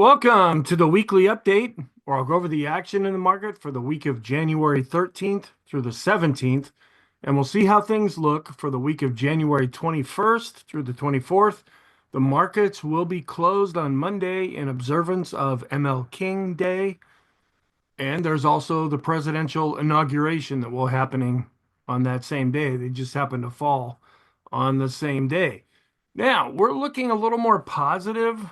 Welcome to the weekly update, where I'll go over the action in the market for the week of January 13th through the 17th, and we'll see how things look for the week of January 21st through the 24th. The markets will be closed on Monday in observance of ML King Day, and there's also the presidential inauguration that will happening on that same day. They just happen to fall on the same day. Now, we're looking a little more positive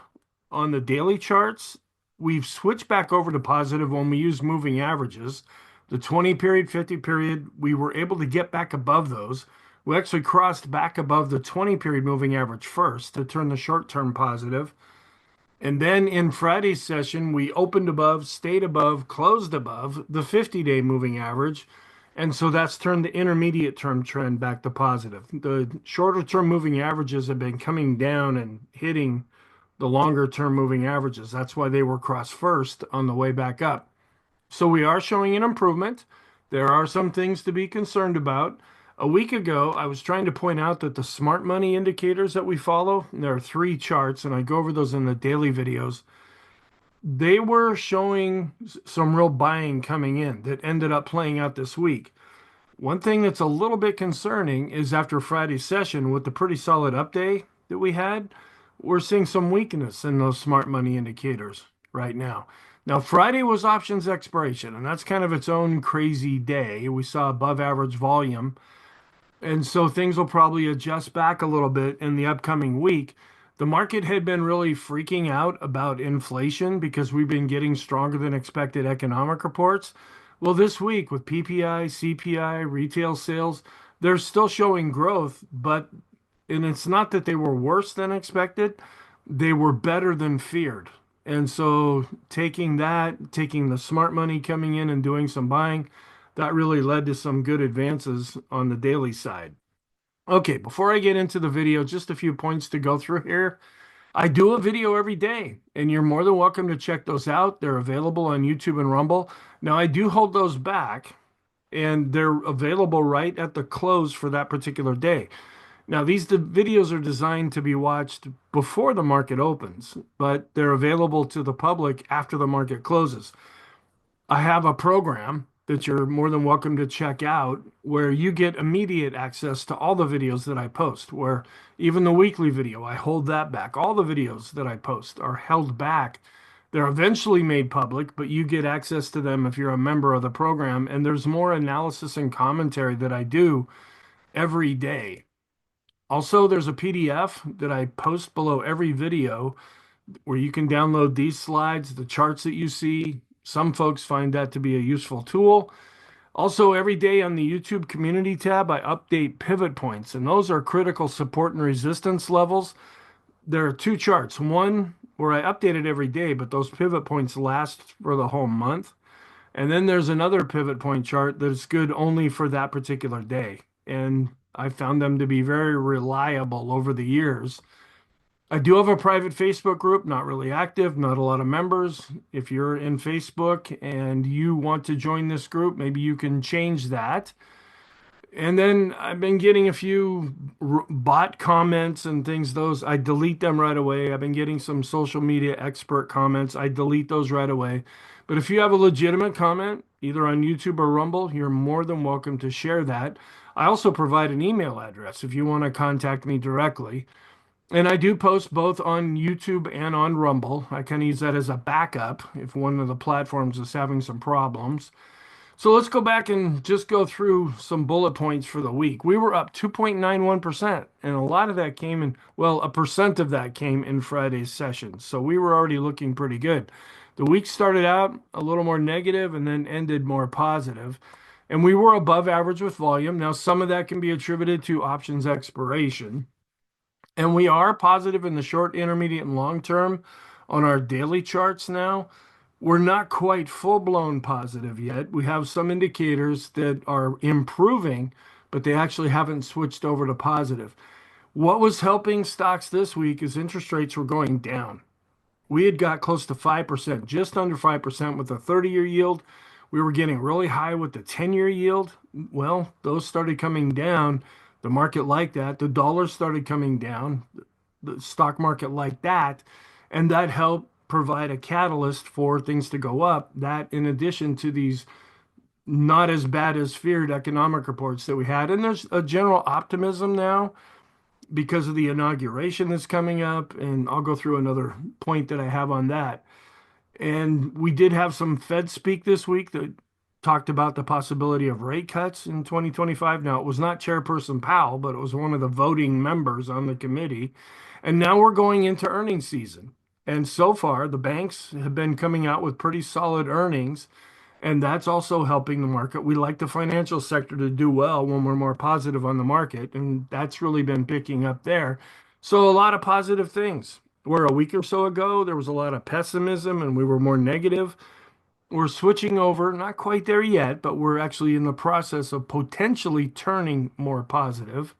on the daily charts. We've switched back over to positive when we use moving averages. The 20 period, 50 period, we were able to get back above those. We actually crossed back above the 20 period moving average first to turn the short term positive. And then in Friday's session, we opened above, stayed above, closed above the 50-day moving average. And so that's turned the intermediate term trend back to positive. The shorter term moving averages have been coming down and hitting the longer term moving averages. That's why they were crossed first on the way back up. So we are showing an improvement. There are some things to be concerned about. A week ago, I was trying to point out that the smart money indicators that we follow, and there are three charts, and I go over those in the daily videos. They were showing some real buying coming in that ended up playing out this week. One thing that's a little bit concerning is after Friday's session, with the pretty solid update that we had, we're seeing some weakness in those smart money indicators right now. Now, Friday was options expiration, and that's kind of its own crazy day. We saw above average volume, and so things will probably adjust back a little bit in the upcoming week. The market had been really freaking out about inflation because we've been getting stronger than expected economic reports. Well, this week with PPI, CPI, retail sales, they're still showing growth, and it's not that they were worse than expected, they were better than feared. And so taking the smart money coming in and doing some buying, that really led to some good advances on the daily side. Okay, before I get into the video, just a few points to go through here. I do a video every day, and you're more than welcome to check those out. They're available on YouTube and Rumble. Now, I do hold those back, and they're available right at the close for that particular day. Now, these videos are designed to be watched before the market opens, but they're available to the public after the market closes. I have a program that you're more than welcome to check out where you get immediate access to all the videos that I post, where even the weekly video, I hold that back. All the videos that I post are held back. They're eventually made public, but you get access to them if you're a member of the program. And there's more analysis and commentary that I do every day. Also, there's a PDF that I post below every video where you can download these slides, the charts that you see. Some folks find that to be a useful tool. Also, every day on the YouTube community tab, I update pivot points, and those are critical support and resistance levels. There are two charts. One where I update it every day, but those pivot points last for the whole month. And then there's another pivot point chart that's good only for that particular day. And I found them to be very reliable over the years. I do have a private Facebook group, not really active, not a lot of members. If you're in Facebook and you want to join this group, maybe you can change that. And then I've been getting a few bot comments and things. Those I delete them right away. I've been getting some social media expert comments. I delete those right away. But if you have a legitimate comment, either on YouTube or Rumble, you're more than welcome to share that. I also provide an email address if you want to contact me directly. And I do post both on YouTube and on Rumble. I kind of use that as a backup if one of the platforms is having some problems. So let's go back and just go through some bullet points for the week. We were up 2.91%, and a lot of that came in, well, a percent of that came in Friday's session. So we were already looking pretty good. The week started out a little more negative and then ended more positive. And we were above average with volume. Now, some of that can be attributed to options expiration. And we are positive in the short, intermediate, and long term on our daily charts now. We're not quite full-blown positive yet. We have some indicators that are improving, but they actually haven't switched over to positive. What was helping stocks this week is interest rates were going down. We had got close to 5%, just under 5% with the 30-year yield. We were getting really high with the 10-year yield. Well, those started coming down. The market liked that. The dollar started coming down. The stock market liked that. And that helped provide a catalyst for things to go up. That, in addition to these not as bad as feared economic reports that we had. And there's a general optimism now because of the inauguration that's coming up. And I'll go through another point that I have on that. And we did have some Fed speak this week that talked about the possibility of rate cuts in 2025. Now, it was not Chairperson Powell, but it was one of the voting members on the committee. And now we're going into earnings season. And so far, the banks have been coming out with pretty solid earnings, and that's also helping the market. We like the financial sector to do well when we're more positive on the market, and that's really been picking up there. So a lot of positive things. Where a week or so ago, there was a lot of pessimism and we were more negative. We're switching over, not quite there yet, but we're actually in the process of potentially turning more positive.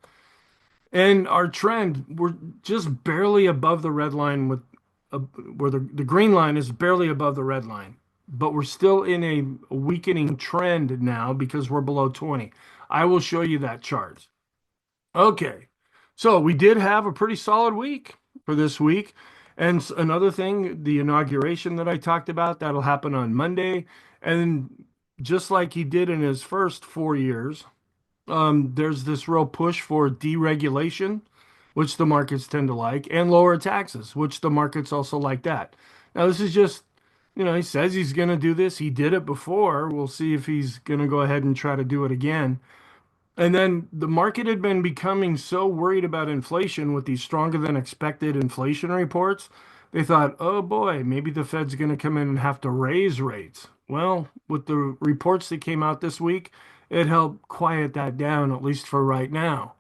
And our trend, we're just barely above the red line where the green line is barely above the red line, but we're still in a weakening trend now because we're below 20. I will show you that chart. Okay, so we did have a pretty solid week for this week. And another thing, the inauguration that I talked about, that'll happen on Monday. And just like he did in his first 4 years, there's this real push for deregulation, which the markets tend to like, and lower taxes, which the markets also like that. Now, this is just, he says he's going to do this. He did it before. We'll see if he's going to go ahead and try to do it again. And then the market had been becoming so worried about inflation with these stronger than expected inflation reports. They thought, oh boy, maybe the Fed's going to come in and have to raise rates. Well, with the reports that came out this week, it helped quiet that down, at least for right now.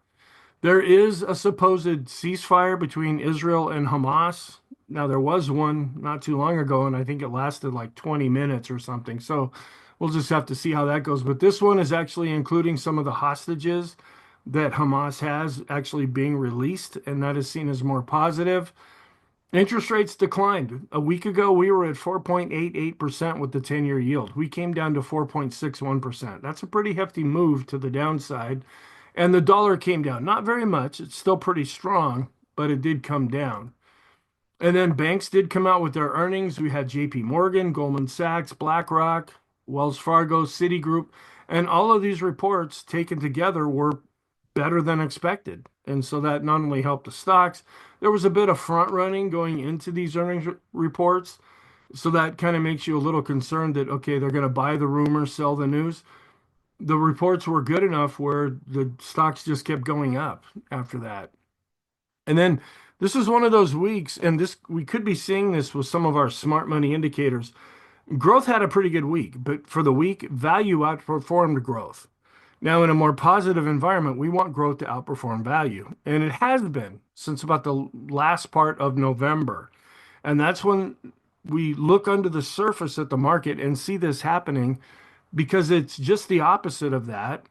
There is a supposed ceasefire between Israel and Hamas. Now, there was one not too long ago, and I think it lasted like 20 minutes or something. So we'll just have to see how that goes. But this one is actually including some of the hostages that Hamas has actually being released, and that is seen as more positive. Interest rates declined. A week ago, we were at 4.88% with the 10-year yield. We came down to 4.61%. That's a pretty hefty move to the downside. And the dollar came down. Not very much. It's still pretty strong, but it did come down. And then banks did come out with their earnings. We had JP Morgan, Goldman Sachs, BlackRock, Wells Fargo, Citigroup, and all of these reports taken together were better than expected. And so that not only helped the stocks, there was a bit of front running going into these earnings reports. So that kind of makes you a little concerned that, okay, they're going to buy the rumor, sell the news. The reports were good enough where the stocks just kept going up after that. And then this is one of those weeks, and this we could be seeing this with some of our smart money indicators. Growth had a pretty good week, but for the week, value outperformed growth. Now, in a more positive environment, we want growth to outperform value. And it has been since about the last part of November. And that's when we look under the surface at the market and see this happening, because it's just the opposite of that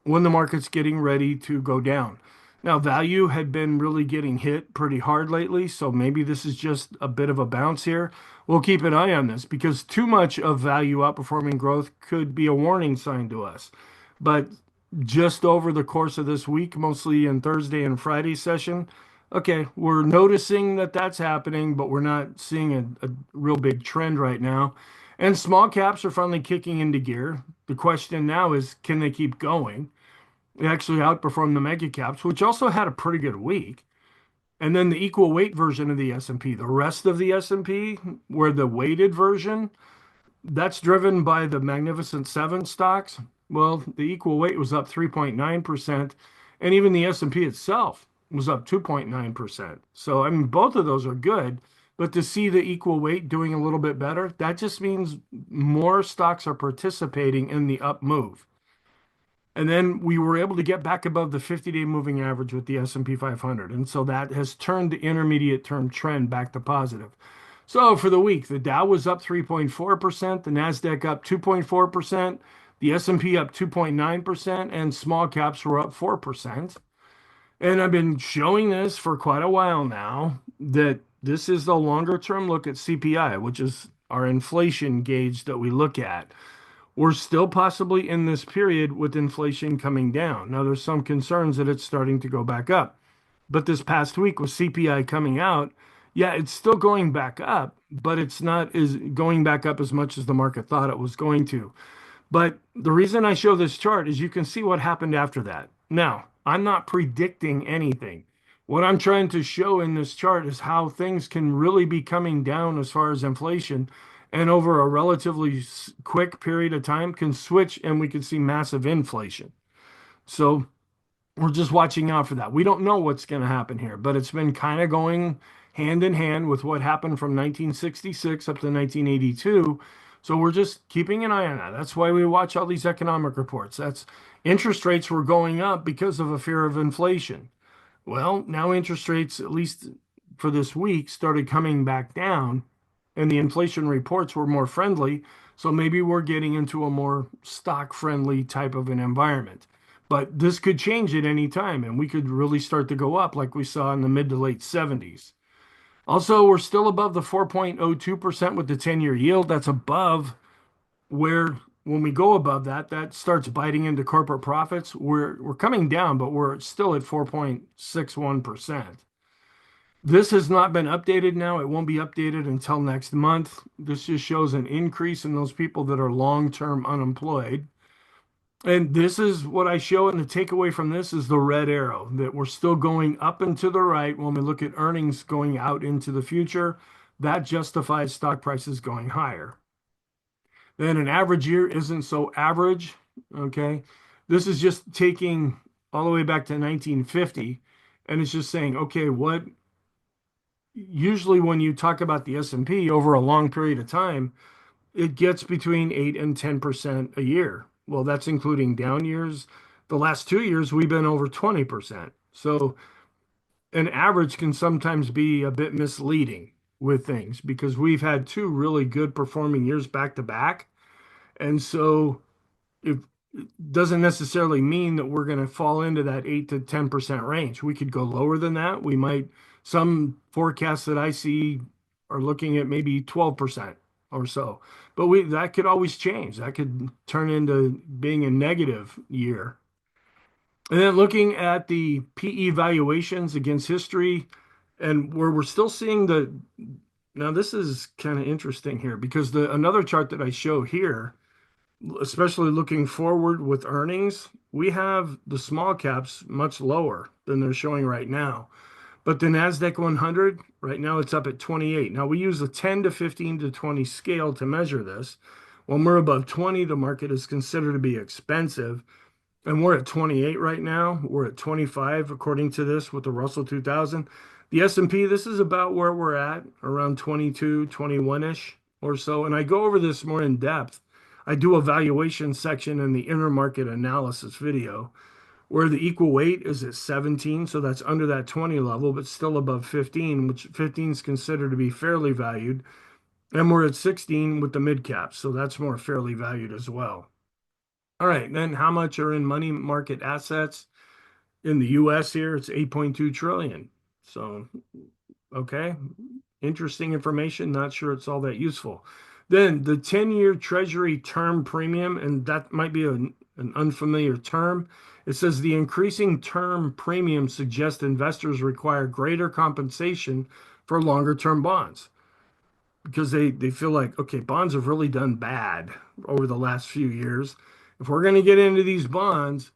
when the market's getting ready to go down. Now, value had been really getting hit pretty hard lately, so maybe this is just a bit of a bounce here. We'll keep an eye on this because too much of value outperforming growth could be a warning sign to us. But just over the course of this week, mostly in Thursday and Friday session, okay, we're noticing that that's happening, but we're not seeing a real big trend right now. And small caps are finally kicking into gear. The question now is, can they keep going? They actually outperformed the mega caps, which also had a pretty good week. And then the equal weight version of the S&P, the rest of the S&P, where the weighted version, that's driven by the Magnificent Seven stocks. Well, the equal weight was up 3.9%, and even the S&P itself was up 2.9%. So, I mean, both of those are good, but to see the equal weight doing a little bit better, that just means more stocks are participating in the up move. And then we were able to get back above the 50-day moving average with the S&P 500. And so that has turned the intermediate term trend back to positive. So for the week, the Dow was up 3.4%, the NASDAQ up 2.4%, the S&P up 2.9%, and small caps were up 4%. And I've been showing this for quite a while now, that this is the longer term look at CPI, which is our inflation gauge that we look at. We're still possibly in this period with inflation coming down. Now, there's some concerns that it's starting to go back up. But this past week with CPI coming out, Yeah, it's still going back up, but it's not is going back up as much as the market thought it was going to. But the reason I show this chart is you can see what happened after that. Now, I'm not predicting anything. What I'm trying to show in this chart is how things can really be coming down as far as inflation, and over a relatively quick period of time can switch and we could see massive inflation. So we're just watching out for that. We don't know what's going to happen here, but it's been kind of going hand in hand with what happened from 1966 up to 1982. So we're just keeping an eye on that. That's why we watch all these economic reports. That's interest rates were going up because of a fear of inflation. Well, now interest rates, at least for this week, started coming back down, and the inflation reports were more friendly. So maybe we're getting into a more stock friendly type of an environment. But this could change at any time, and we could really start to go up like we saw in the mid to late 70s. Also, we're still above the 4.02% with the 10-year yield. That's above where when we go above that, that starts biting into corporate profits. We're coming down, but we're still at 4.61%. This has not been updated now. It won't be updated until next month. This just shows an increase in those people that are long-term unemployed. And this is what I show, and the takeaway from this is the red arrow, that we're still going up and to the right when we look at earnings going out into the future. That justifies stock prices going higher. Then an average year isn't so average, okay? This is just taking all the way back to 1950, and it's just saying, okay, what usually when you talk about the S&P over a long period of time, it gets between 8 and 10% a year. Well, that's including down years. The last 2 years, we've been over 20%. So an average can sometimes be a bit misleading with things because we've had two really good performing years back to back. And so it doesn't necessarily mean that we're going to fall into that 8 to 10% range. We could go lower than that. We might, some forecasts that I see are looking at maybe 12% or so. But that could always change. That could turn into being a negative year. And then looking at the PE valuations against history, and where we're still seeing now this is kind of interesting here because the another chart that I show here, especially looking forward with earnings, we have the small caps much lower than they're showing right now. But the NASDAQ 100, right now it's up at 28. Now we use a 10 to 15 to 20 scale to measure this. When we're above 20, the market is considered to be expensive. And we're at 28 right now. We're at 25 according to this with the Russell 2000. The S&P, this is about where we're at, around 22, 21-ish or so. And I go over this more in depth. I do a valuation section in the intermarket analysis video where the equal weight is at 17, so that's under that 20 level, but still above 15, which 15 is considered to be fairly valued. And we're at 16 with the mid caps, so that's more fairly valued as well. All right, then how much are in money market assets in the US here? It's 8.2 trillion. So, okay, interesting information. Not sure it's all that useful. Then the 10-year Treasury term premium, and that might be an unfamiliar term. It says the increasing term premium suggests investors require greater compensation for longer term bonds because they feel like, okay, bonds have really done bad over the last few years. If we're going to get into these bonds,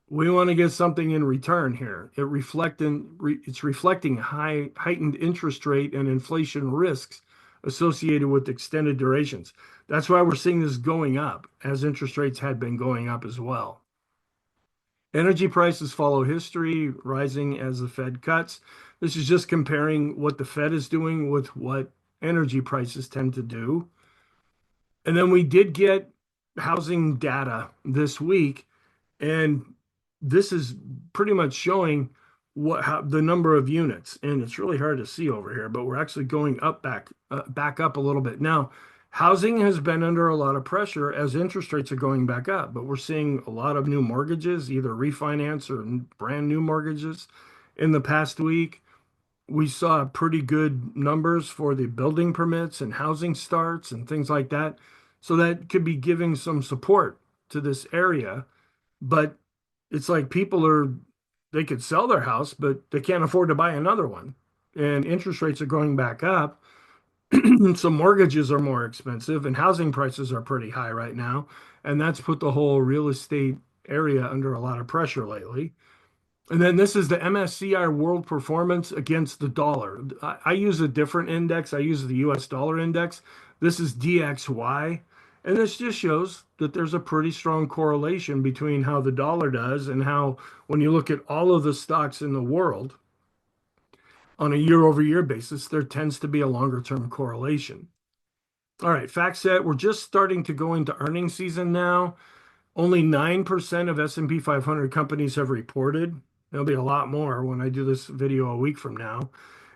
we want to get something in return here. It's reflecting heightened interest rate and inflation risks associated with extended durations. That's why we're seeing this going up as interest rates had been going up as well. Energy prices follow history, rising as the Fed cuts. This is just comparing what the Fed is doing with what energy prices tend to do. And then we did get housing data this week, and this is pretty much showing how the number of units, and it's really hard to see over here, but we're actually going up back up a little bit. Now, housing has been under a lot of pressure as interest rates are going back up, but we're seeing a lot of new mortgages, either refinance or brand new mortgages in the past week. We saw pretty good numbers for the building permits and housing starts and things like that. So that could be giving some support to this area. But it's like they could sell their house, but they can't afford to buy another one. and interest rates are going back up. So mortgages are more expensive and housing prices are pretty high right now. And that's put the whole real estate area under a lot of pressure lately. And then this is the MSCI World Performance against the dollar. I use a different index. I use the US dollar index. This is DXY. And this just shows that there's a pretty strong correlation between how the dollar does and how, when you look at all of the stocks in the world on a year over year basis, there tends to be a longer term correlation. All right, fact set, we're just starting to go into earnings season now. Only 9% of S&P 500 companies have reported. There'll be a lot more when I do this video a week from now.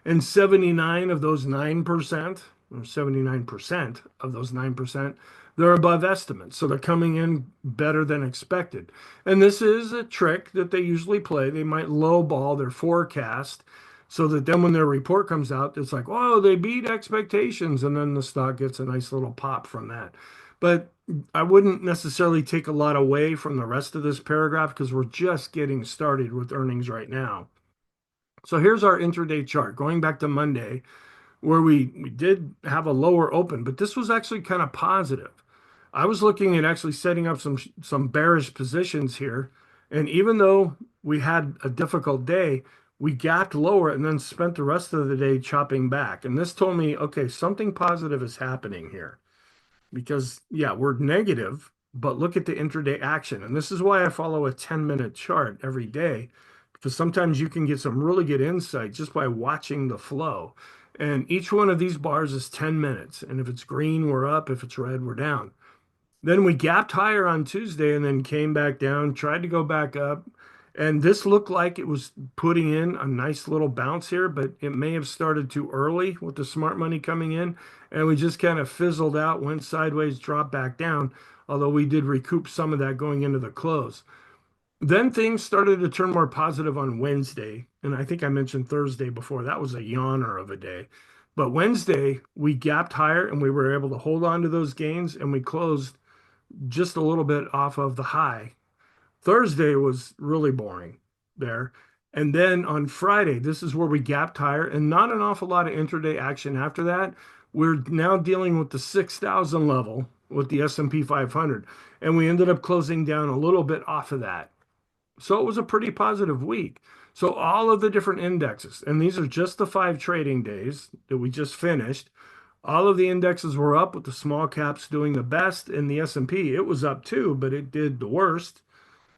And 79 of those 9%, or 79% of those 9%, they're above estimates. So they're coming in better than expected. And this is a trick that they usually play. They might lowball their forecast so that then when their report comes out, it's like, oh, they beat expectations. And then the stock gets a nice little pop from that. But I wouldn't necessarily take a lot away from the rest of this paragraph because we're just getting started with earnings right now. So here's our intraday chart going back to Monday, where we did have a lower open, but this was actually kind of positive. I was looking at actually setting up some bearish positions here. And even though we had a difficult day, we gapped lower and then spent the rest of the day chopping back. And this told me, okay, something positive is happening here. Because, yeah, we're negative, but look at the intraday action. And this is why I follow a 10-minute chart every day, because sometimes you can get some really good insight just by watching the flow. And each one of these bars is 10 minutes. And if it's green, we're up. If it's red, we're down. Then we gapped higher on Tuesday and then came back down, tried to go back up. And this looked like it was putting in a nice little bounce here, but it may have started too early with the smart money coming in. And we just kind of fizzled out, went sideways, dropped back down, although we did recoup some of that going into the close. Then things started to turn more positive on Wednesday. And I think I mentioned Thursday before. That was a yawner of a day. But Wednesday, we gapped higher and we were able to hold on to those gains and we closed just a little bit off of the high. Thursday was really boring there. And then on Friday, this is where we gapped higher and not an awful lot of intraday action after that. We're now dealing with the 6,000 level with the S&P 500, and we ended up closing down a little bit off of that. So it was a pretty positive week. So all of the different indexes, and these are just the 5 trading days that we just finished, all of the indexes were up with the small caps doing the best. In the S&P, it was up too, but it did the worst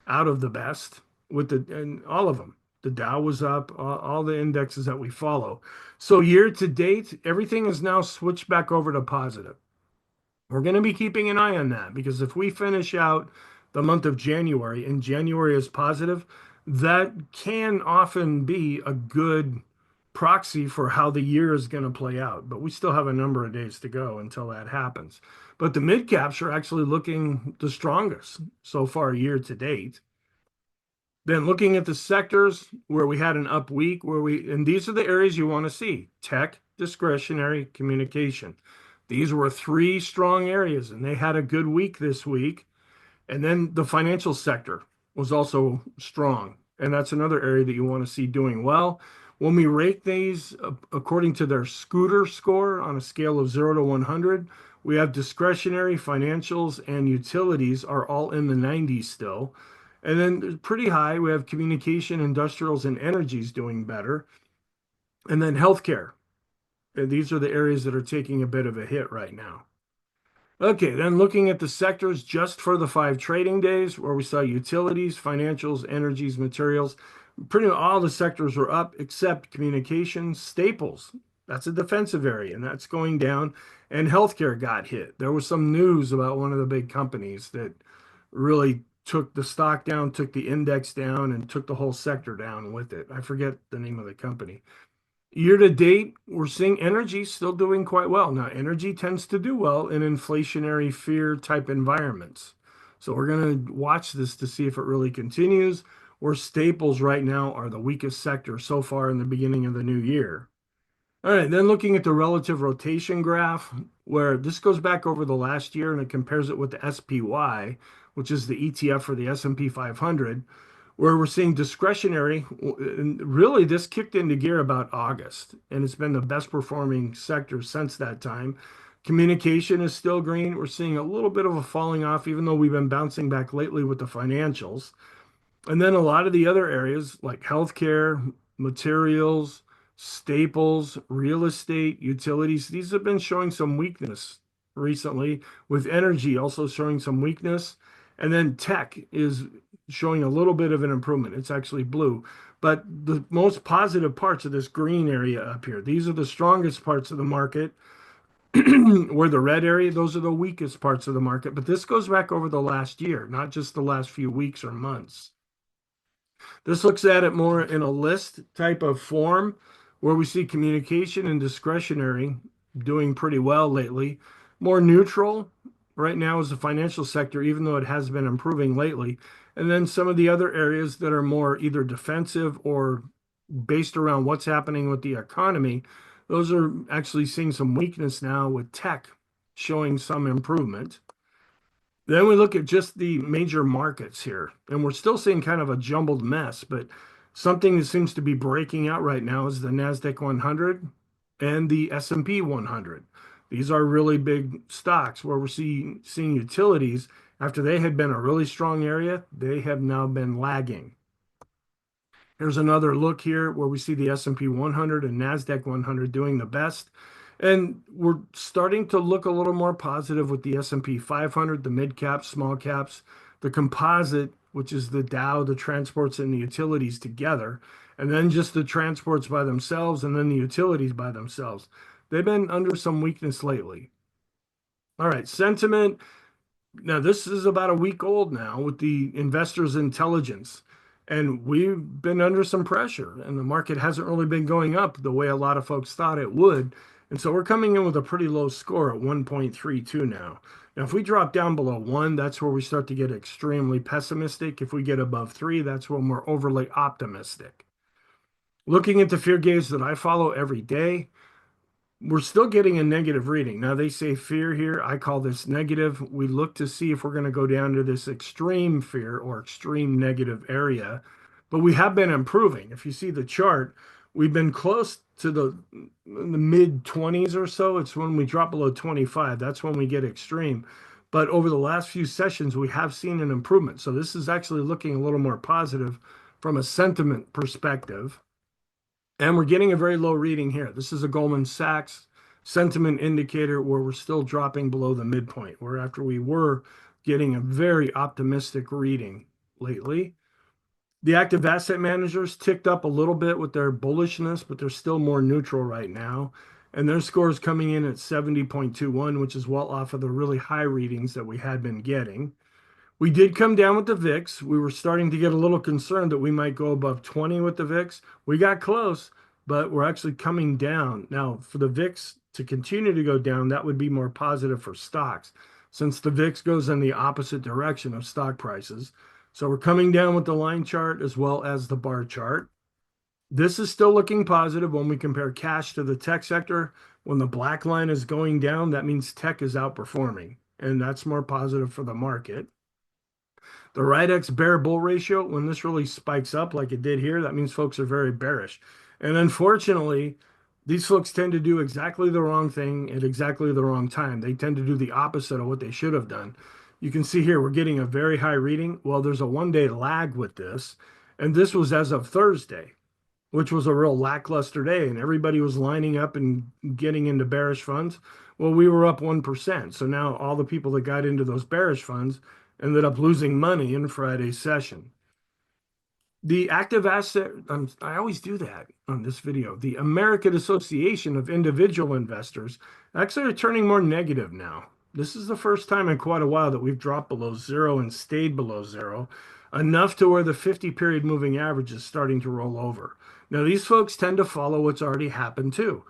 out of the best with and all of them. The Dow was up, all the indexes that we follow. So year to date, everything is now switched back over to positive. We're going to be keeping an eye on that because if we finish out the month of January and January is positive, that can often be a good proxy for how the year is going to play out. But we still have a number of days to go until that happens. But the mid caps are actually looking the strongest so far year to date. Then looking at the sectors where we had an up week, and these are the areas you want to see: tech, discretionary, communication. These were 3 strong areas, and they had a good week this week. And then the financial sector was also strong, and that's another area that you want to see doing well. When we rate these according to their scooter score on a scale of 0 to 100, we have discretionary, financials, and utilities are all in the 90s still. And then pretty high, we have communication, industrials, and energies doing better. And then healthcare. And these are the areas that are taking a bit of a hit right now. Okay, then looking at the sectors just for the 5 trading days, where we saw utilities, financials, energies, materials, pretty much all the sectors were up except communications, staples. That's a defensive area, and that's going down. And healthcare got hit. There was some news about one of the big companies that really took the stock down, took the index down, and took the whole sector down with it. I forget the name of the company. Year to date, we're seeing energy still doing quite well. Now, energy tends to do well in inflationary fear type environments. So we're going to watch this to see if it really continues. Where staples right now are the weakest sector so far in the beginning of the new year. All right, then looking at the relative rotation graph, where this goes back over the last year and it compares it with the SPY, which is the ETF for the S&P 500. where we're seeing discretionary. And really, this kicked into gear about August, and it's been the best performing sector since that time. Communication is still green. We're seeing a little bit of a falling off, even though we've been bouncing back lately with the financials. And then a lot of the other areas like healthcare, materials, staples, real estate, utilities, these have been showing some weakness recently, with energy also showing some weakness. And then tech is showing a little bit of an improvement. It's actually blue. But the most positive parts of this green area up here, these are the strongest parts of the market. Where the red area, those are the weakest parts of the market. But this goes back over the last year, not just the last few weeks or months. This looks at it more in a list type of form where we see communication and discretionary doing pretty well lately. More neutral right now is the financial sector, even though it has been improving lately. And then some of the other areas that are more either defensive or based around what's happening with the economy, those are actually seeing some weakness now with tech showing some improvement. Then we look at just the major markets here, and we're still seeing kind of a jumbled mess, but something that seems to be breaking out right now is the Nasdaq 100 and the S&P 100. These are really big stocks where we're seeing utilities after they had been a really strong area, they have now been lagging. Here's another look here where we see the S&P 100 and Nasdaq 100 doing the best. And we're starting to look a little more positive with the S&P 500, the mid caps, small caps, the composite, which is the Dow, the transports, and the utilities together, and then just the transports by themselves, and then the utilities by themselves. They've been under some weakness lately. All right, sentiment. Now, this is about a week old now with the investors' intelligence. And we've been under some pressure, and the market hasn't really been going up the way a lot of folks thought it would. And so we're coming in with a pretty low score at 1.32 now. Now, if we drop down below 1, that's where we start to get extremely pessimistic. If we get above 3, that's when we're overly optimistic. Looking at the fear gauge that I follow every day, we're still getting a negative reading. Now they say fear here. I call this negative. We look to see if we're going to go down to this extreme fear or extreme negative area, but we have been improving. If you see the chart, we've been close to the mid 20s or so. It's when we drop below 25. That's when we get extreme. But over the last few sessions, we have seen an improvement. So this is actually looking a little more positive from a sentiment perspective. And we're getting a very low reading here. This is a Goldman Sachs sentiment indicator where we're still dropping below the midpoint, where after we were getting a very optimistic reading lately. The active asset managers ticked up a little bit with their bullishness, but they're still more neutral right now. And their score is coming in at 70.21, which is well off of the really high readings that we had been getting. We did come down with the VIX. We were starting to get a little concerned that we might go above 20 with the VIX. We got close, but we're actually coming down. Now, for the VIX to continue to go down, that would be more positive for stocks, since the VIX goes in the opposite direction of stock prices. So we're coming down with the line chart as well as the bar chart. This is still looking positive when we compare cash to the tech sector. When the black line is going down, that means tech is outperforming, and that's more positive for the market. The RIDEX bear bull ratio, when this really spikes up like it did here, that means folks are very bearish. And unfortunately, these folks tend to do exactly the wrong thing at exactly the wrong time. They tend to do the opposite of what they should have done. You can see here, we're getting a very high reading. Well, there's a 1-day lag with this. And this was as of Thursday, which was a real lackluster day. And everybody was lining up and getting into bearish funds. Well, we were up 1%. So now all the people that got into those bearish funds ended up losing money in Friday's session. The active asset, I always do that on this video. The American Association of Individual Investors actually are turning more negative now. This is the first time in quite a while that we've dropped below zero and stayed below zero, enough to where the 50-period moving average is starting to roll over. Now, these folks tend to follow what's already happened too.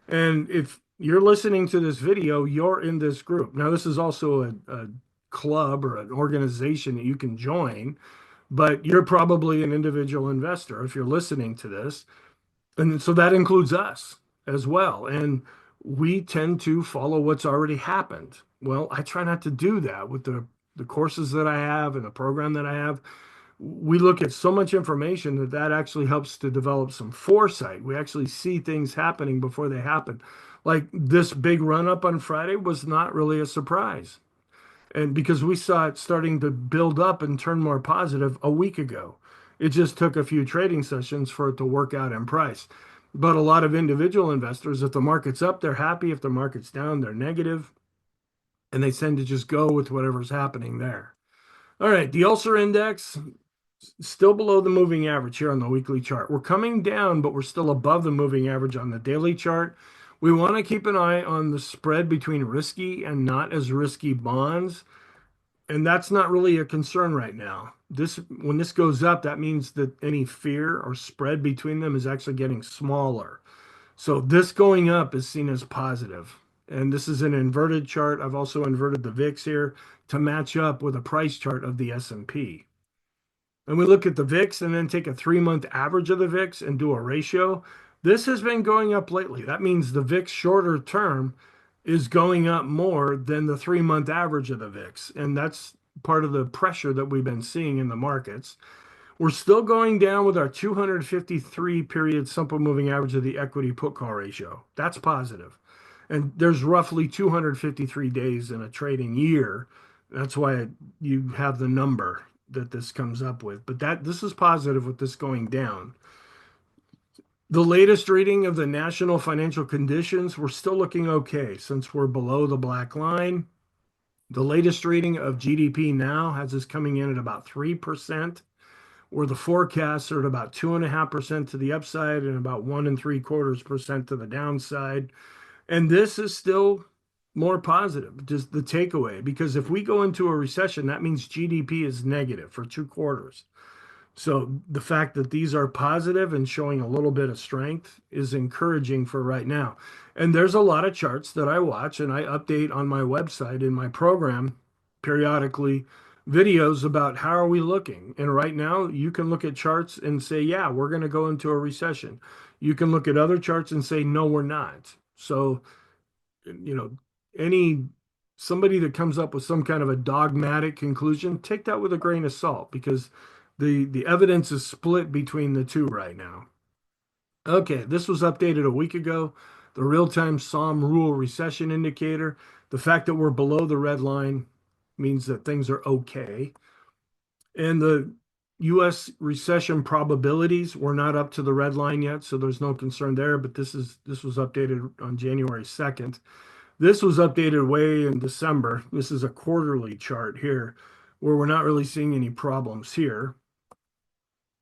And if you're listening to this video, you're in this group. Now, this is also a club or an organization that you can join, but you're probably an individual investor if you're listening to this. And so that includes us as well. And we tend to follow what's already happened. Well, I try not to do that with the courses that I have and the program that I have. we look at so much information that actually helps to develop some foresight. We actually see things happening before they happen. Like this big run up on Friday was not really a surprise. And because we saw it starting to build up and turn more positive a week ago, it just took a few trading sessions for it to work out in price. But a lot of individual investors, if the market's up, they're happy. If the market's down, they're negative, and they tend to just go with whatever's happening there. All right, the Ulcer Index still below the moving average here on the weekly chart. We're coming down, but we're still above the moving average on the daily chart. We want to keep an eye on the spread between risky and not as risky bonds. And that's not really a concern right now. When this goes up, that means that any fear or spread between them is actually getting smaller. So this going up is seen as positive. And this is an inverted chart. I've also inverted the VIX here to match up with a price chart of the S&P. And we look at the VIX and then take a 3-month average of the VIX and do a ratio. This has been going up lately. That means the VIX shorter term is going up more than the 3-month average of the VIX. And that's part of the pressure that we've been seeing in the markets. We're still going down with our 253 period simple moving average of the equity put call ratio. That's positive. And there's roughly 253 days in a trading year. That's why you have the number that this comes up with. But this is positive with this going down. The latest reading of the national financial conditions, we're still looking okay since we're below the black line. The latest reading of GDP now has us coming in at about 3%, where the forecasts are at about 2.5% to the upside and about 1.75% to the downside. And this is still more positive, just the takeaway, because if we go into a recession, that means GDP is negative for 2 quarters. So the fact that these are positive and showing a little bit of strength is encouraging for right now. And there's a lot of charts that I watch and I update on my website in my program periodically videos about how are we looking. And right now you can look at charts and say, yeah, we're going to go into a recession. You can look at other charts and say, no, we're not. So, any somebody that comes up with some kind of a dogmatic conclusion, take that with a grain of salt because the evidence is split between the two right now. Okay, this was updated a week ago. The real-time SOM rule recession indicator. The fact that we're below the red line means that things are okay. And the U.S. recession probabilities were not up to the red line yet, so there's no concern there. But this was updated on January 2nd. This was updated way in December. This is a quarterly chart here, where we're not really seeing any problems here.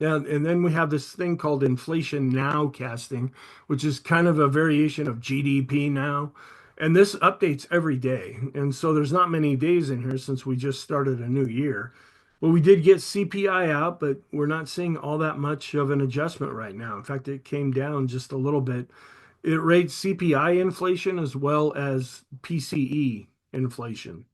And then we have this thing called inflation now casting, which is kind of a variation of GDP now. And this updates every day. And so there's not many days in here since we just started a new year. Well, we did get CPI out, but we're not seeing all that much of an adjustment right now. In fact, it came down just a little bit. It rates CPI inflation as well as PCE inflation.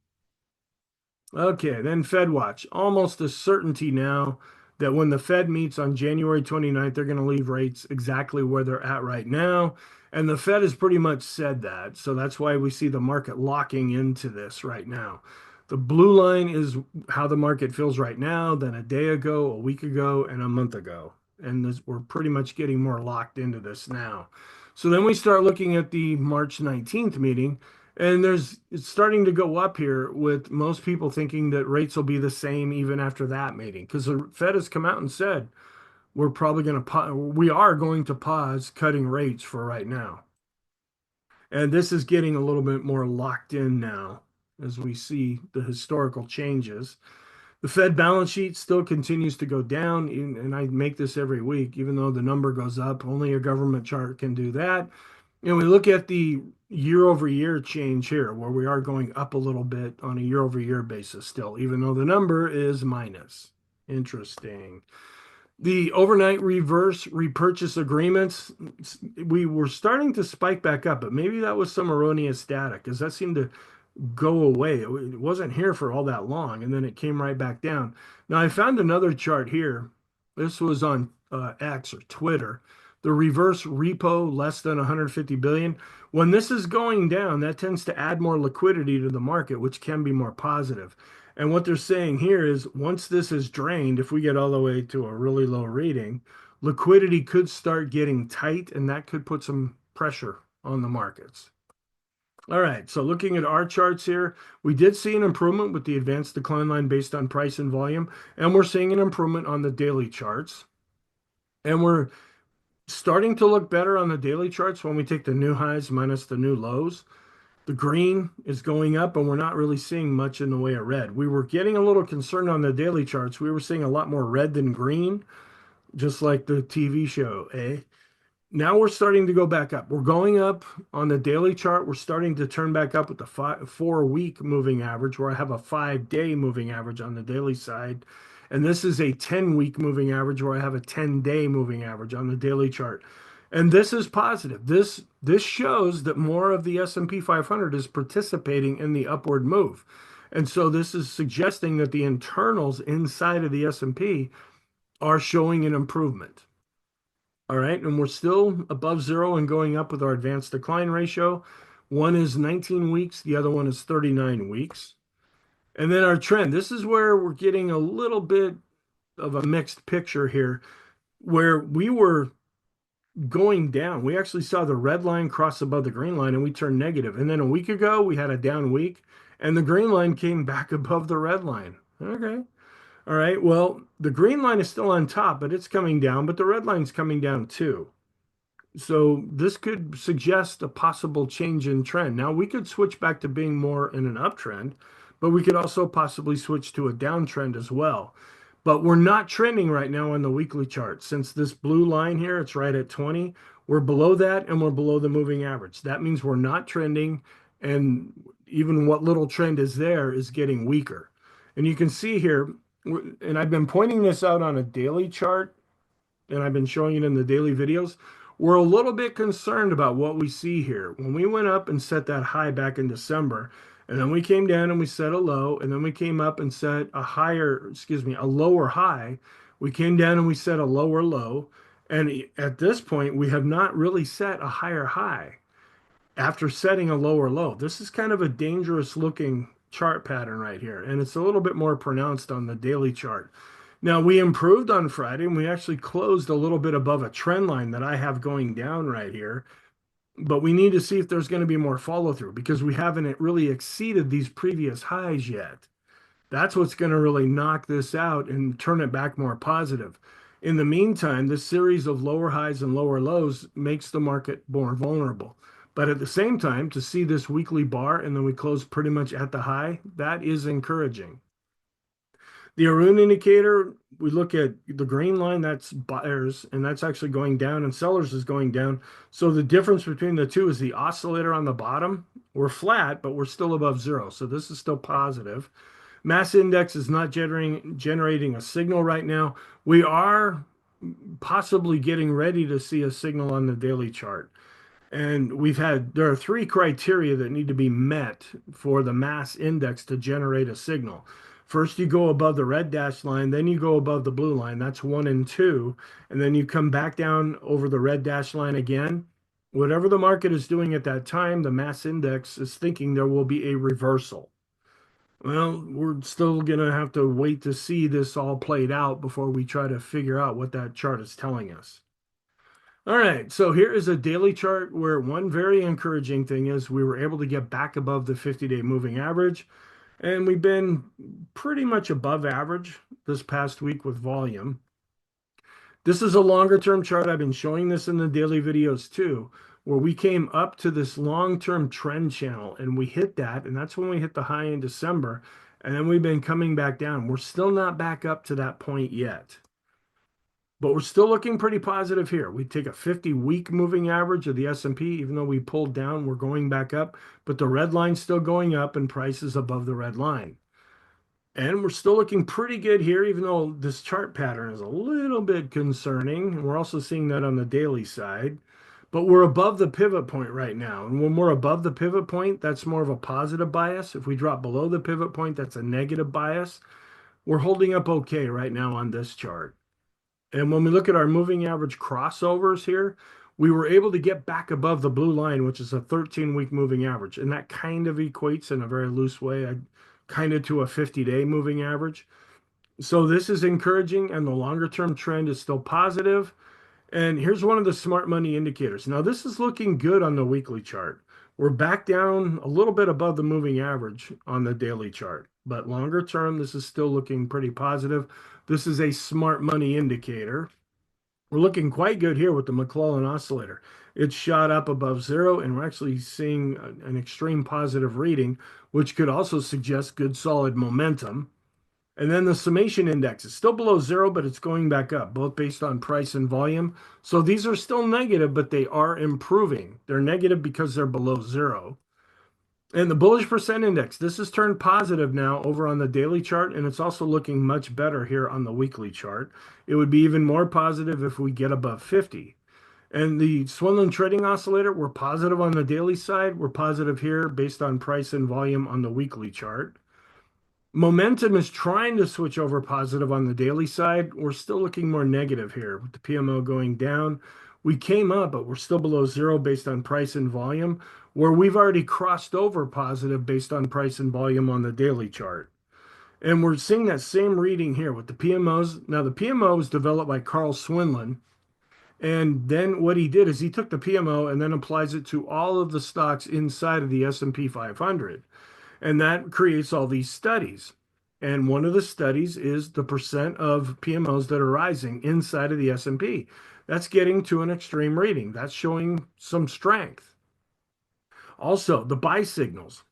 Okay, then Fed Watch. Almost a certainty now that when the Fed meets on January 29th, they're going to leave rates exactly where they're at right now. And the Fed has pretty much said that. So that's why we see the market locking into this right now. The blue line is how the market feels right now, then a day ago, a week ago, and a month ago. And we're pretty much getting more locked into this now. So then we start looking at the March 19th meeting. And it's starting to go up here with most people thinking that rates will be the same even after that meeting because the Fed has come out and said we are going to pause cutting rates for right now. And this is getting a little bit more locked in now as we see the historical changes. The Fed balance sheet still continues to go down, and I make this every week, even though the number goes up. Only a government chart can do that. And we look at the year over year change here, where we are going up a little bit on a year over year basis still, even though the number is minus. Interesting. The overnight reverse repurchase agreements, we were starting to spike back up, but maybe that was some erroneous data because that seemed to go away. It wasn't here for all that long, and then it came right back down. Now, I found another chart here. This was on X or Twitter. The reverse repo less than 150 billion. When this is going down, that tends to add more liquidity to the market, which can be more positive. And what they're saying here is once this is drained, if we get all the way to a really low reading, liquidity could start getting tight, and that could put some pressure on the markets. All right, so looking at our charts here, we did see an improvement with the advanced decline line based on price and volume, and we're seeing an improvement on the daily charts. And we're starting to look better on the daily charts when we take the new highs minus the new lows. The green is going up, and we're not really seeing much in the way of red. We were getting a little concerned on the daily charts. We were seeing a lot more red than green, just like the TV show, eh? Now we're starting to go back up. We're going up on the daily chart. We're starting to turn back up with the 4-week moving average, where I have a 5-day moving average on the daily side. And this is a 10-week moving average, where I have a 10-day moving average on the daily chart. And this is positive. This shows that more of the S&P 500 is participating in the upward move. And so this is suggesting that the internals inside of the S&P are showing an improvement. All right, and we're still above zero and going up with our advanced decline ratio. One is 19 weeks, the other one is 39 weeks. And then our trend, this is where we're getting a little bit of a mixed picture here, where we were going down. We actually saw the red line cross above the green line and we turned negative. And then a week ago, we had a down week and the green line came back above the red line. Okay. All right. Well, the green line is still on top, but it's coming down, but the red line's coming down too. So this could suggest a possible change in trend. Now we could switch back to being more in an uptrend, but we could also possibly switch to a downtrend as well. But we're not trending right now on the weekly chart. Since this blue line here, it's right at 20. We're below that and we're below the moving average. That means we're not trending, and even what little trend is there is getting weaker. And you can see here, and I've been pointing this out on a daily chart, and I've been showing it in the daily videos. We're a little bit concerned about what we see here. When we went up and set that high back in December, and then we came down and we set a low, and then we came up and set a lower high. We came down and we set a lower low. And at this point, we have not really set a higher high after setting a lower low. This is kind of a dangerous looking chart pattern right here. And it's a little bit more pronounced on the daily chart. Now, we improved on Friday and we actually closed a little bit above a trend line that I have going down right here. But we need to see if there's going to be more follow through because we haven't really exceeded these previous highs yet. That's what's going to really knock this out and turn it back more positive. In the meantime, this series of lower highs and lower lows makes the market more vulnerable. But at the same time, to see this weekly bar and then we close pretty much at the high, that is encouraging. The Erin indicator, we look at the green line, that's buyers, and that's actually going down, and sellers is going down. So the difference between the two is the oscillator on the bottom. We're flat, but we're still above zero. So this is still positive. Mass index is not generating a signal right now. We are possibly getting ready to see a signal on the daily chart. And there are 3 criteria that need to be met for the mass index to generate a signal. First, you go above the red dashed line, then you go above the blue line. That's 1 and 2. And then you come back down over the red dashed line again. Whatever the market is doing at that time, the mass index is thinking there will be a reversal. Well, we're still going to have to wait to see this all played out before we try to figure out what that chart is telling us. All right, so here is a daily chart where one very encouraging thing is we were able to get back above the 50-day moving average, and we've been pretty much above average this past week with volume. This is a longer-term chart. I've been showing this in the daily videos too, where we came up to this long-term trend channel, and we hit that, and that's when we hit the high in December, and then we've been coming back down. We're still not back up to that point yet. But we're still looking pretty positive here. We take a 50-week moving average of the S&P. Even though we pulled down, we're going back up. But the red line's still going up and price is above the red line. And we're still looking pretty good here, even though this chart pattern is a little bit concerning. And we're also seeing that on the daily side. But we're above the pivot point right now. And when we're above the pivot point, that's more of a positive bias. If we drop below the pivot point, that's a negative bias. We're holding up okay right now on this chart. And when we look at our moving average crossovers here, we were able to get back above the blue line, which is a 13-week moving average. And that kind of equates in a very loose way. I kind of to a 50-day moving average. So this is encouraging, and the longer term trend is still positive. And here's one of the smart money indicators. Now, this is looking good on the weekly chart. We're back down a little bit above the moving average on the daily chart, but longer term, this is still looking pretty positive. This is a smart money indicator. We're looking quite good here with the McClellan oscillator. It's shot up above zero, and we're actually seeing an extreme positive reading, which could also suggest good solid momentum. And then the summation index is still below zero, but it's going back up, both based on price and volume. So these are still negative, but they are improving. They're negative because they're below zero. And the bullish percent index, this has turned positive now over on the daily chart, and it's also looking much better here on the weekly chart. It would be even more positive if we get above 50. And the Swenlin trading oscillator, we're positive on the daily side. We're positive here based on price and volume on the weekly chart. Momentum is trying to switch over positive on the daily side. We're still looking more negative here with the PMO going down. We came up, but we're still below zero based on price and volume, where we've already crossed over positive based on price and volume on the daily chart. And we're seeing that same reading here with the PMOs. Now, the PMO was developed by Carl Swenlin. And then what he did is he took the PMO and then applies it to all of the stocks inside of the S&P 500. And that creates all these studies. And one of the studies is the percent of PMOs that are rising inside of the S&P. That's getting to an extreme reading. That's showing some strength. Also, the buy signals.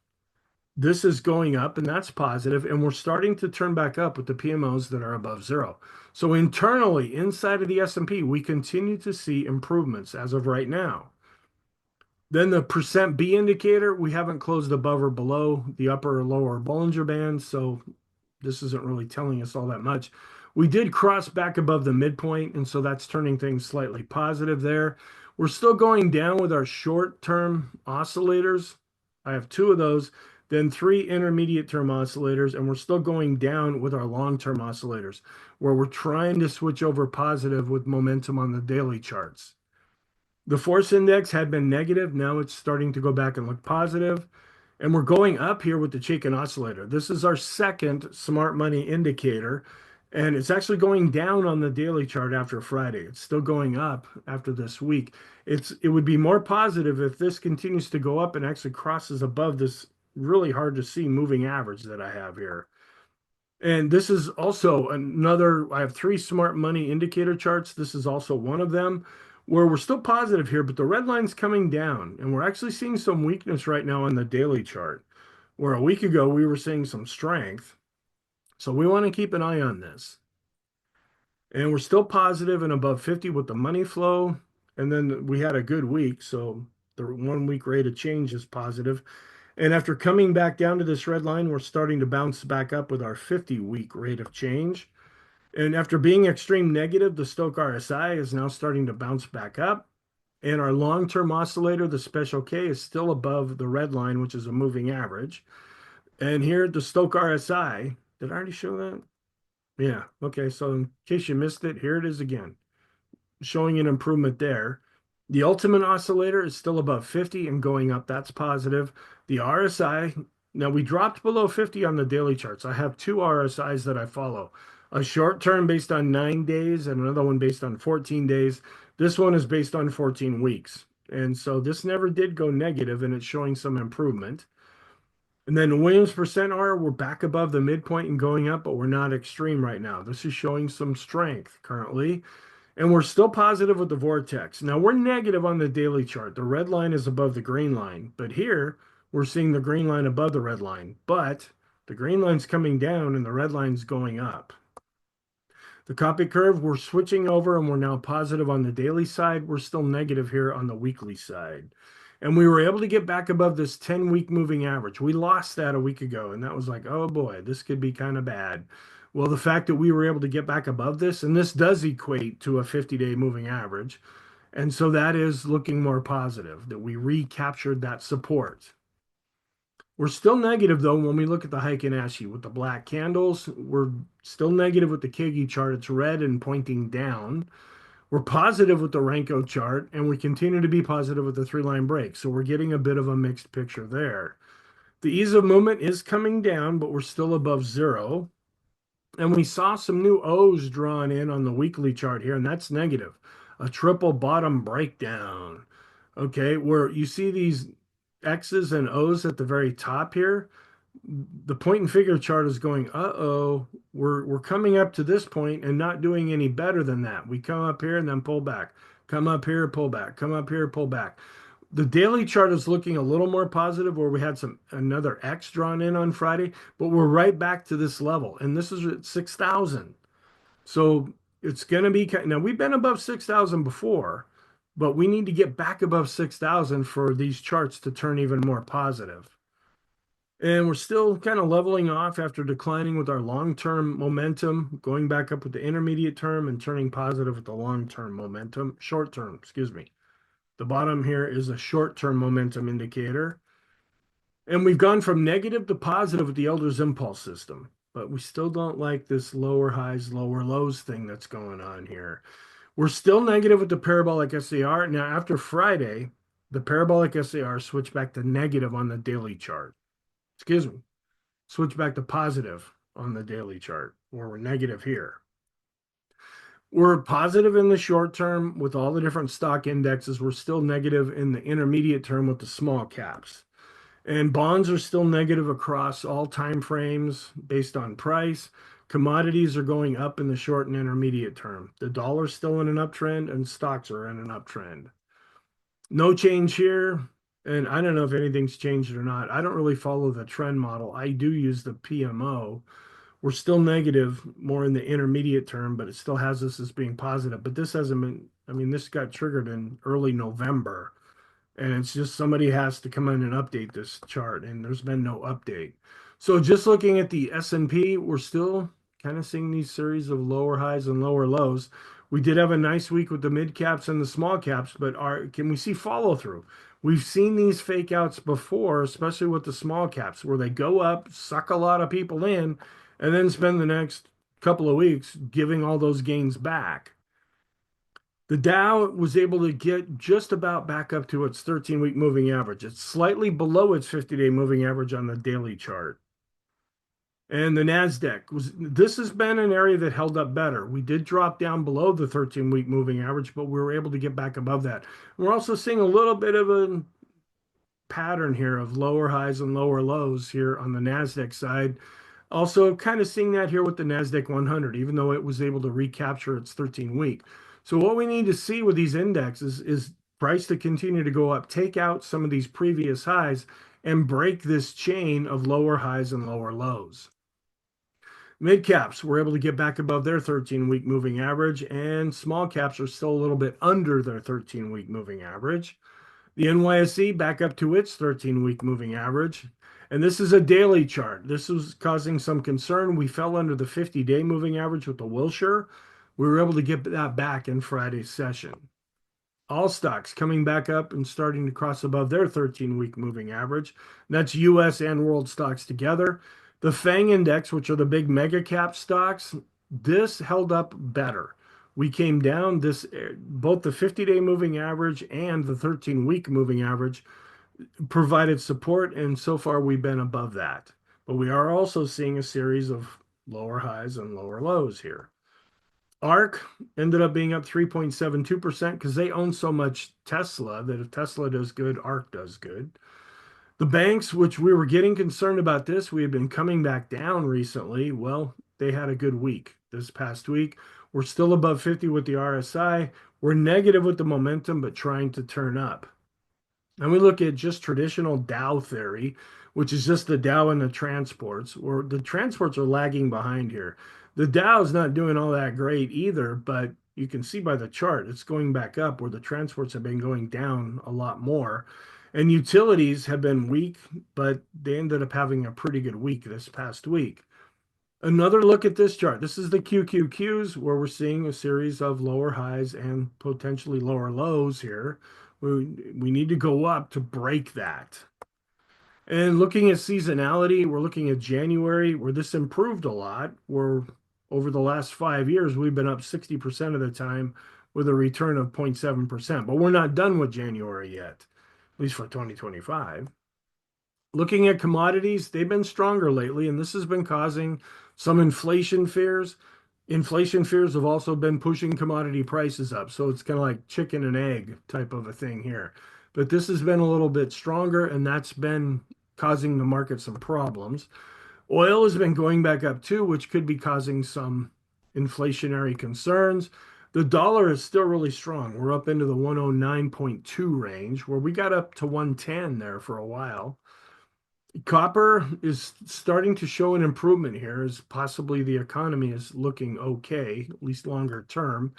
This is going up, and that's positive, and we're starting to turn back up with the PMOs that are above zero. So internally, inside of the S&P, we continue to see improvements as of right now. Then the percent B indicator, we haven't closed above or below the upper or lower Bollinger Band, so this isn't really telling us all that much. We did cross back above the midpoint, and so that's turning things slightly positive there. We're still going down with our short-term oscillators. I have two of those, then three intermediate-term oscillators, and we're still going down with our long-term oscillators, where we're trying to switch over positive with momentum on the daily charts. The force index had been negative. Now it's starting to go back and look positive. And we're going up here with the Chaikin oscillator. This is our second smart money indicator. And it's actually going down on the daily chart after Friday. It's still going up after this week. It would be more positive if this continues to go up and actually crosses above this really hard to see moving average that I have here. And this is also another, I have three smart money indicator charts. This is also one of them where we're still positive here, but the red line's coming down. And we're actually seeing some weakness right now on the daily chart, where a week ago we were seeing some strength. So we want to keep an eye on this. And we're still positive and above 50 with the money flow. And then we had a good week. So the 1 week rate of change is positive. And after coming back down to this red line, we're starting to bounce back up with our 50-week rate of change. And after being extreme negative, the Stochc RSI is now starting to bounce back up. And our long-term oscillator, the special K, is still above the red line, which is a moving average. And here, the Stochc RSI, did I already show that? Yeah, okay, so in case you missed it, here it is again, showing an improvement there. The ultimate oscillator is still above 50 and going up. That's positive. The RSI, now we dropped below 50 on the daily charts. I have two RSIs that I follow. A short term based on 9 days and another one based on 14 days. This one is based on 14 weeks. And so this never did go negative, and it's showing some improvement. And then Williams percent R, we're back above the midpoint and going up, but we're not extreme right now. This is showing some strength currently. And we're still positive with the vortex. Now we're negative on the daily chart. The red line is above the green line, but here we're seeing the green line above the red line, but the green line's coming down and the red line's going up. The copy curve, we're switching over and we're now positive on the daily side. We're still negative here on the weekly side. And we were able to get back above this 10-week moving average. We lost that a week ago, and that was like, oh boy, this could be kind of bad. Well, the fact that we were able to get back above this, and this does equate to a 50-day moving average, and so that is looking more positive, that we recaptured that support. We're still negative, though, when we look at the Heikin Ashi with the black candles. We're still negative with the Kagi chart. It's red and pointing down. We're positive with the Renko chart, and we continue to be positive with the three-line break. So we're getting a bit of a mixed picture there. The ease of movement is coming down, but we're still above zero. And we saw some new O's drawn in on the weekly chart here, and that's negative. A triple bottom breakdown. Okay, where you see these X's and O's at the very top here, the point and figure chart is going, uh-oh, we're coming up to this point and not doing any better than that. We come up here and then pull back. Come up here, pull back. Come up here, pull back. The daily chart is looking a little more positive where we had another X drawn in on Friday, but we're right back to this level. And this is at 6,000. So it's going to be, now we've been above 6,000 before, but we need to get back above 6,000 for these charts to turn even more positive. And we're still kind of leveling off after declining with our long-term momentum, going back up with the intermediate term and turning positive with the long-term momentum, short-term, excuse me. The bottom here is a short-term momentum indicator. And we've gone from negative to positive with the Elder's Impulse system, but we still don't like this lower highs, lower lows thing that's going on here. We're still negative with the parabolic SAR. Now, after Friday, the parabolic SAR switched back to negative on the daily chart. Excuse me, switch back to positive on the daily chart, where we're negative here. We're positive in the short term with all the different stock indexes. We're still negative in the intermediate term with the small caps. And bonds are still negative across all time frames based on price. Commodities are going up in the short and intermediate term. The dollar's still in an uptrend and stocks are in an uptrend. No change here. And I don't know if anything's changed or not. I don't really follow the trend model. I do use the PMO. We're still negative, more in the intermediate term, but it still has us as being positive. But this hasn't been, I mean, this got triggered in early November. And it's just somebody has to come in and update this chart, and there's been no update. So just looking at the S&P, we're still kind of seeing these series of lower highs and lower lows. We did have a nice week with the mid caps and the small caps, but can we see follow through? We've seen these fake outs before, especially with the small caps, where they go up, suck a lot of people in, and then spend the next couple of weeks giving all those gains back. The Dow was able to get just about back up to its 13-week moving average. It's slightly below its 50-day moving average on the daily chart. And the NASDAQ this has been an area that held up better. We did drop down below the 13-week moving average, but we were able to get back above that. We're also seeing a little bit of a pattern here of lower highs and lower lows here on the NASDAQ side. Also, kind of seeing that here with the NASDAQ 100, even though it was able to recapture its 13-week. So what we need to see with these indexes is price to continue to go up, take out some of these previous highs, and break this chain of lower highs and lower lows. Mid caps were able to get back above their 13-week moving average, and small caps are still a little bit under their 13-week moving average. The NYSE back up to its 13-week moving average. And this is a daily chart. This was causing some concern. We fell under the 50-day moving average with the Wilshire. We were able to get that back in Friday's session. All stocks coming back up and starting to cross above their 13-week moving average. That's US and world stocks together. The FANG index, which are the big mega cap stocks, this held up better. We came down both the 50-day moving average and the 13-week moving average provided support, and so far we've been above that. But we are also seeing a series of lower highs and lower lows here. ARK ended up being up 3.72% because they own so much Tesla that if Tesla does good, ARK does good. The banks, which we were getting concerned about this, we had been coming back down recently. Well, they had a good week this past week. We're still above 50 with the RSI. We're negative with the momentum, but trying to turn up. And we look at just traditional Dow theory, which is just the Dow and the transports, where the transports are lagging behind here. The Dow is not doing all that great either, but you can see by the chart, it's going back up where the transports have been going down a lot more. And utilities have been weak, but they ended up having a pretty good week this past week. Another look at this chart. This is the QQQs, where we're seeing a series of lower highs and potentially lower lows here. We need to go up to break that. And looking at seasonality, we're looking at January, where this improved a lot, where over the last 5 years, we've been up 60% of the time with a return of 0.7%. But we're not done with January yet, at least for 2025. Looking at commodities, they've been stronger lately, and this has been causing some inflation fears. Inflation fears have also been pushing commodity prices up. So it's kind of like chicken and egg type of a thing here. But this has been a little bit stronger, and that's been causing the market some problems. Oil has been going back up too, which could be causing some inflationary concerns. The dollar is still really strong. We're up into the 109.2 range, where we got up to 110 there for a while. Copper is starting to show an improvement here as possibly the economy is looking okay, at least longer term.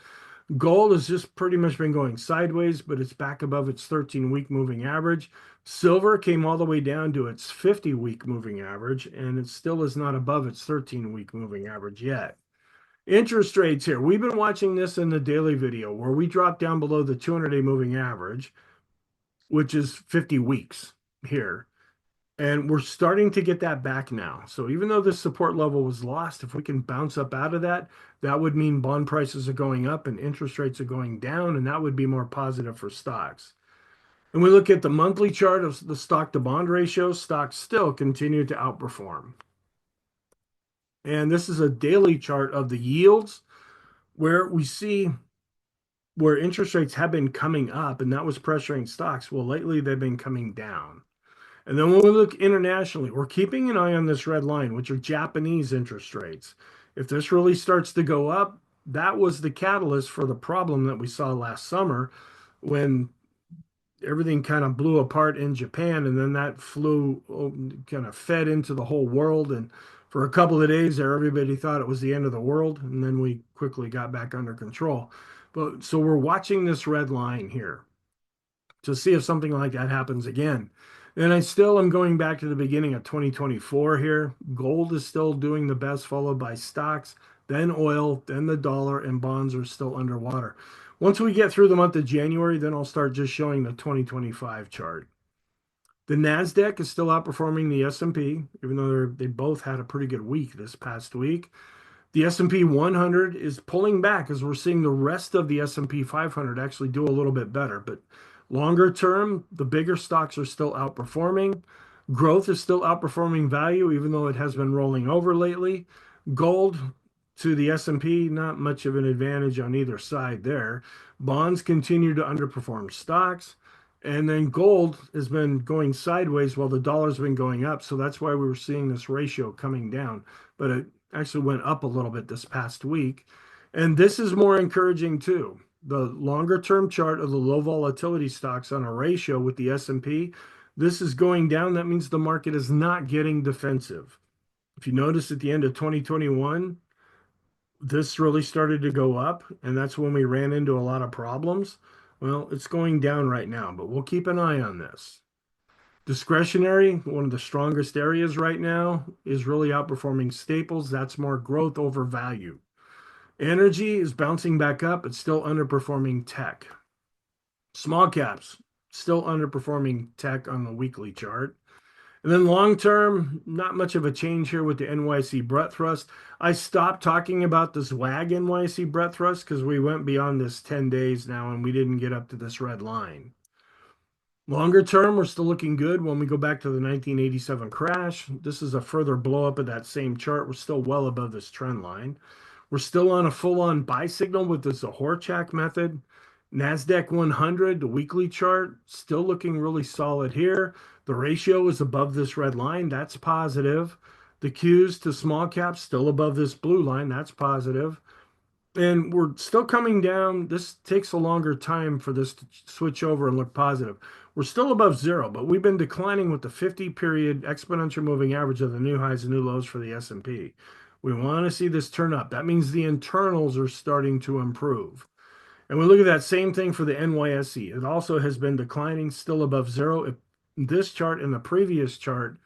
Gold has just pretty much been going sideways, but it's back above its 13-week moving average. Silver came all the way down to its 50-week moving average, and it still is not above its 13-week moving average yet. Interest rates here. We've been watching this in the daily video where we dropped down below the 200-day moving average, which is 50 weeks here. And we're starting to get that back now. So even though this support level was lost, if we can bounce up out of that, that would mean bond prices are going up and interest rates are going down, and that would be more positive for stocks. And we look at the monthly chart of the stock to bond ratio, stocks still continue to outperform. And this is a daily chart of the yields where we see where interest rates have been coming up, and that was pressuring stocks. Well, lately they've been coming down. And then when we look internationally, we're keeping an eye on this red line, which are Japanese interest rates. If this really starts to go up, that was the catalyst for the problem that we saw last summer when everything kind of blew apart in Japan, and then that kind of fed into the whole world. And for a couple of days there, everybody thought it was the end of the world, and then we quickly got back under control. But so we're watching this red line here to see if something like that happens again. And I still am going back to the beginning of 2024 here. Gold is still doing the best, followed by stocks, then oil, then the dollar, and bonds are still underwater. Once we get through the month of January, then I'll start just showing the 2025 chart. The NASDAQ is still outperforming the S&P, even though they both had a pretty good week this past week. The S&P 100 is pulling back as we're seeing the rest of the S&P 500 actually do a little bit better. But longer term, the bigger stocks are still outperforming. Growth is still outperforming value, even though it has been rolling over lately. Gold to the S&P, not much of an advantage on either side there. Bonds continue to underperform stocks. And then gold has been going sideways while the dollar's been going up. So that's why we were seeing this ratio coming down. But it actually went up a little bit this past week. And this is more encouraging too. The longer term chart of the low volatility stocks on a ratio with the S&P, this is going down. That means the market is not getting defensive. If you notice at the end of 2021, this really started to go up, and that's when we ran into a lot of problems. Well, it's going down right now, but we'll keep an eye on this. Discretionary, one of the strongest areas right now, is really outperforming staples. That's more growth over value. Energy is bouncing back up. It's still underperforming tech. Small caps, still underperforming tech on the weekly chart. And then long term, not much of a change here with the NYC breadth thrust. I stopped talking about this WAG NYC breadth thrust because we went beyond this 10 days now and we didn't get up to this red line. Longer term, we're still looking good when we go back to the 1987 crash. This is a further blow up of that same chart. We're still well above this trend line. We're still on a full-on buy signal with the Zohorchak method. NASDAQ 100, the weekly chart, still looking really solid here. The ratio is above this red line. That's positive. The Qs to small caps still above this blue line. That's positive. And we're still coming down. This takes a longer time for this to switch over and look positive. We're still above zero, but we've been declining with the 50-period exponential moving average of the new highs and new lows for the S&P. We want to see this turn up. That means the internals are starting to improve. And we look at that same thing for the NYSE. It also has been declining, still above zero. If this chart and the previous chart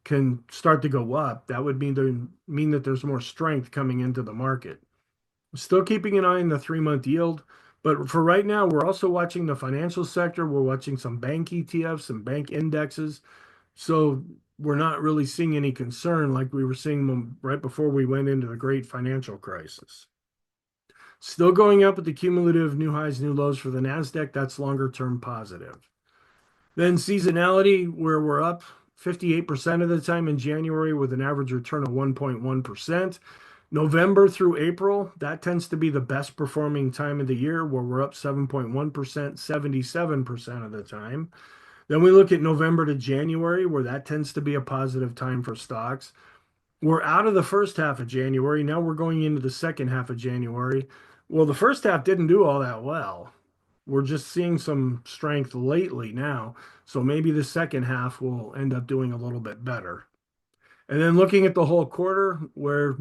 can start to go up, that would mean that there's more strength coming into the market. Still keeping an eye on the 3-month yield. But for right now, we're also watching the financial sector. We're watching some bank ETFs, some bank indexes. So we're not really seeing any concern like we were seeing right before we went into the great financial crisis. Still going up at the cumulative new highs, new lows for the NASDAQ. That's longer term positive. Then seasonality, where we're up 58% of the time in January with an average return of 1.1%. November through April, that tends to be the best performing time of the year where we're up 7.1%, 77% of the time. Then we look at November to January where that tends to be a positive time for stocks. We're out of the first half of January. Now we're going into the second half of January. Well, the first half didn't do all that well. We're just seeing some strength lately now. So maybe the second half will end up doing a little bit better. And then looking at the whole quarter, where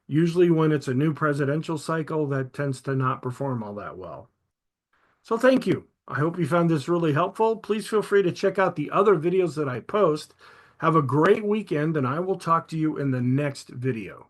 usually when it's a new presidential cycle, that tends to not perform all that well. So thank you. I hope you found this really helpful. Please feel free to check out the other videos that I post. Have a great weekend, and I will talk to you in the next video.